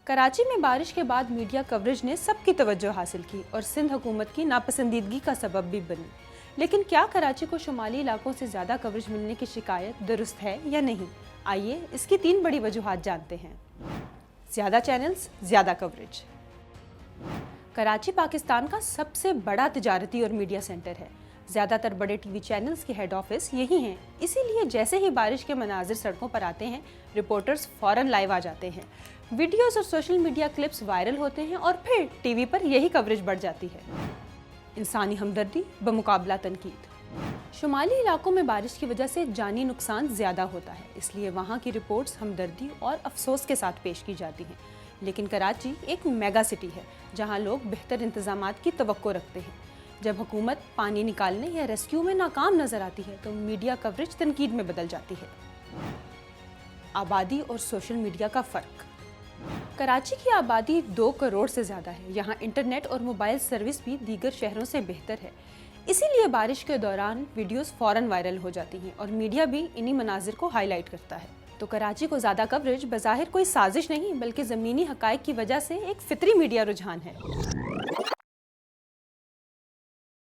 कराची में बारिश के बाद मीडिया कवरेज ने सबकी तवज्जो हासिल की और सिंध हुकूमत की नापसंदीदगी का सबब भी बनी। लेकिन क्या कराची को शुमाली इलाकों से ज़्यादा कवरेज मिलने की शिकायत दुरुस्त है या नहीं? आइए इसकी 3 बड़ी वजूहात जानते हैं। ज़्यादा चैनल्स, ज़्यादा कवरेज। कराची पाकिस्तान का सबसे बड़ा तिजारती और मीडिया सेंटर है। ज़्यादातर बड़े टीवी चैनल्स के हेड ऑफिस यही हैं। इसीलिए जैसे ही बारिश के मनाजिर सड़कों पर आते हैं, रिपोर्टर्स फ़ौरन लाइव आ जाते हैं। वीडियोस और सोशल मीडिया क्लिप्स वायरल होते हैं और फिर टीवी पर यही कवरेज बढ़ जाती है। इंसानी हमदर्दी बमुकाबला तनकीद। शुमाली इलाकों में बारिश की वजह से जानी नुकसान ज़्यादा होता है, इसलिए वहाँ की रिपोर्ट्स हमदर्दी और अफसोस के साथ पेश की जाती हैं। लेकिन कराची एक मेगा सिटी है जहाँ लोग बेहतर इंतजामात की तवक्को रखते हैं। जब हुकूमत पानी निकालने या रेस्क्यू में नाकाम नजर आती है तो मीडिया कवरेज तनकीद में बदल जाती है। आबादी और सोशल मीडिया का फ़र्क। कराची की आबादी 2 करोड़ से ज़्यादा है। यहाँ इंटरनेट और मोबाइल सर्विस भी दीगर शहरों से बेहतर है। इसीलिए बारिश के दौरान वीडियोस फ़ौरन वायरल हो जाती हैं और मीडिया भी इन्हीं मनाजिर को हाईलाइट करता है। तो कराची को ज़्यादा कवरेज बज़ाहिर कोई साजिश नहीं, बल्कि ज़मीनी हक़ाइक़ की वजह से एक फ़ितरी मीडिया रुझान है।